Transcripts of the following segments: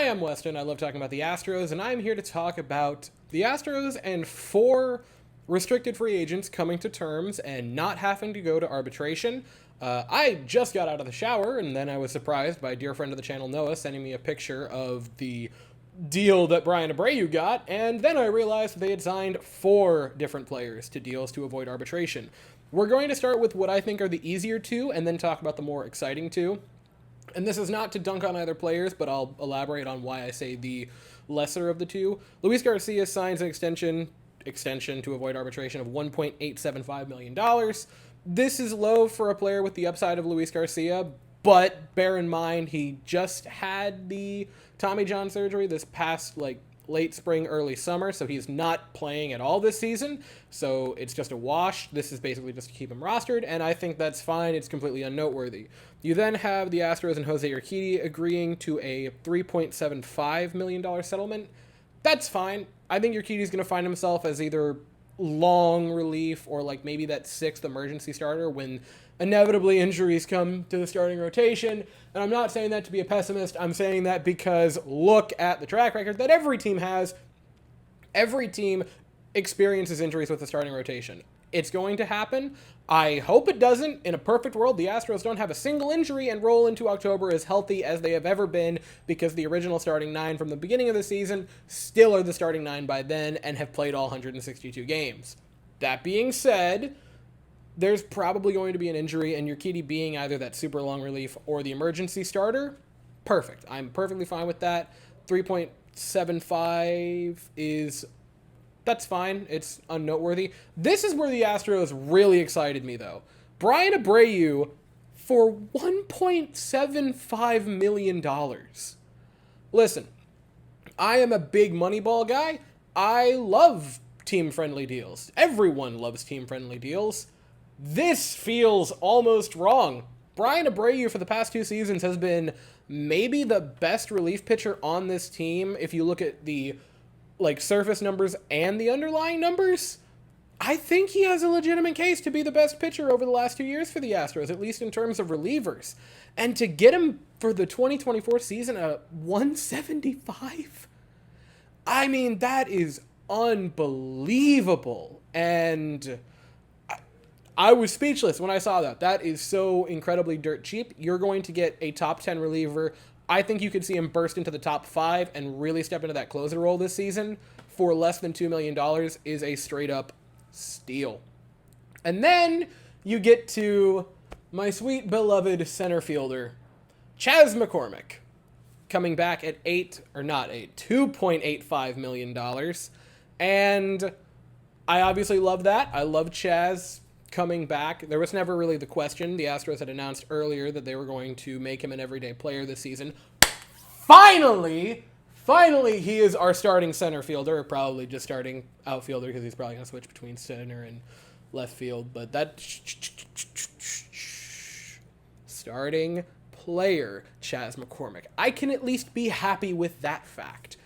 am Weston. I love talking about the Astros, and I'm here to talk about the Astros and 4 restricted free agents coming to terms and not having to go to arbitration. I just got out of the shower, and then I was surprised by a dear friend of the channel, Noah, sending me a picture of the deal that Brian Abreu got, and then I realized they had signed 4 different players to deals to avoid arbitration. We're going to start with what I think are the easier 2, and then talk about the more exciting 2. And this is not to dunk on either players, but I'll elaborate on why I say the lesser of the 2. Luis Garcia signs an extension to avoid arbitration of $1.875 million. This is low for a player with the upside of Luis Garcia, but bear in mind he just had the Tommy John surgery this past late spring, early summer, so he's not playing at all this season, so it's just a wash. This is basically just to keep him rostered, and I think that's fine. It's completely unnoteworthy. You then have the Astros and Jose Urquidy agreeing to a $3.75 million settlement. That's fine. I think Urquidy's going to find himself as either long relief or maybe that 6th emergency starter when inevitably injuries come to the starting rotation. And I'm not saying that to be a pessimist. I'm saying that because look at the track record that every team has. Every team experiences injuries with the starting rotation. It's going to happen. I hope it doesn't. In a perfect world, the Astros don't have a single injury and roll into October as healthy as they have ever been, because the original starting 9 from the beginning of the season still are the starting 9 by then and have played all 162 games. That being said, there's probably going to be an injury, and Urquidy being either that super long relief or the emergency starter, perfect. I'm perfectly fine with that. 3.75 that's fine. It's unnoteworthy. This is where the Astros really excited me, though. Brian Abreu for $1.75 million. Listen, I am a big Moneyball guy. I love team-friendly deals. Everyone loves team-friendly deals. This feels almost wrong. Brian Abreu for the past 2 seasons has been maybe the best relief pitcher on this team if you look at the surface numbers and the underlying numbers. I think he has a legitimate case to be the best pitcher over the last 2 years for the Astros, at least in terms of relievers. And to get him for the 2024 season at 175, I mean, that is unbelievable. And I was speechless when I saw that. That is so incredibly dirt cheap. You're going to get a top 10 reliever. I think you could see him burst into the top 5 and really step into that closer role this season for less than $2 million is a straight-up steal. And then you get to my sweet, beloved center fielder, Chas McCormick, coming back at $2.85 million. And I obviously love that. I love Chas coming back. There was never really the question. The Astros had announced earlier that they were going to make him an everyday player this season. Finally, he is our starting center fielder, or probably just starting outfielder, because he's probably going to switch between center and left field. But that starting player, Chas McCormick. I can at least be happy with that fact.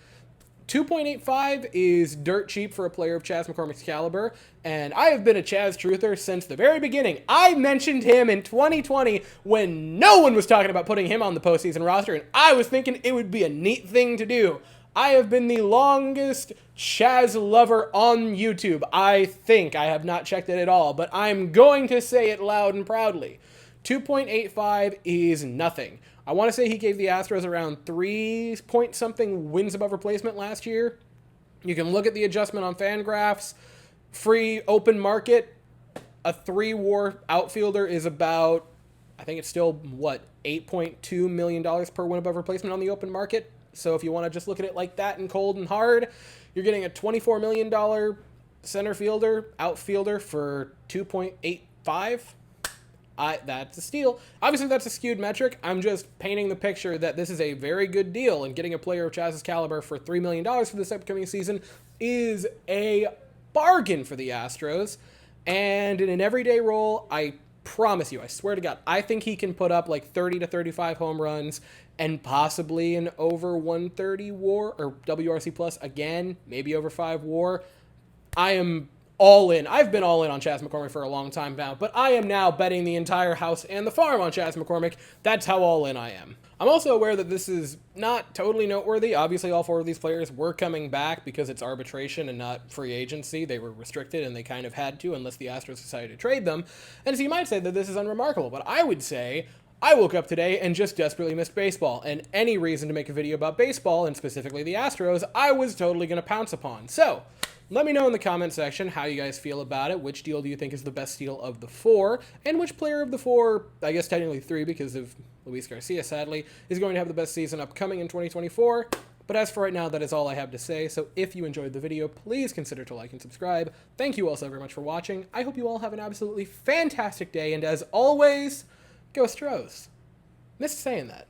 2.85 is dirt cheap for a player of Chas McCormick's caliber, and I have been a Chas truther since the very beginning. I mentioned him in 2020 when no one was talking about putting him on the postseason roster, and I was thinking it would be a neat thing to do. I have been the longest Chas lover on YouTube. I think. I have not checked it at all, but I'm going to say it loud and proudly. 2.85 is nothing. I want to say he gave the Astros around 3-point-something wins above replacement last year. You can look at the adjustment on Fangraphs. Free open market, a 3-WAR outfielder is about, I think it's still, $8.2 million per win above replacement on the open market. So if you want to just look at it like that and cold and hard, you're getting a $24 million center fielder, outfielder for 2.85. That's a steal. Obviously, that's a skewed metric. I'm just painting the picture that this is a very good deal, and getting a player of Chas's caliber for $3 million for this upcoming season is a bargain for the Astros. And in an everyday role, I promise you, I swear to God, I think he can put up 30 to 35 home runs and possibly an over 130 WAR or WRC plus again, maybe over 5 WAR. I am all in. I've been all in on Chas McCormick for a long time now, but I am now betting the entire house and the farm on Chas McCormick. That's how all in I am. I'm also aware that this is not totally noteworthy. Obviously, all 4 of these players were coming back because it's arbitration and not free agency. They were restricted, and they kind of had to unless the Astros decided to trade them. And so you might say that this is unremarkable, but I would say I woke up today and just desperately missed baseball, and any reason to make a video about baseball, and specifically the Astros, I was totally going to pounce upon. So, let me know in the comment section how you guys feel about it. Which deal do you think is the best deal of the 4? And which player of the 4, I guess technically 3 because of Luis Garcia, sadly, is going to have the best season upcoming in 2024? But as for right now, that is all I have to say. So if you enjoyed the video, please consider to like and subscribe. Thank you all so very much for watching. I hope you all have an absolutely fantastic day. And as always, go Astros. Missed saying that.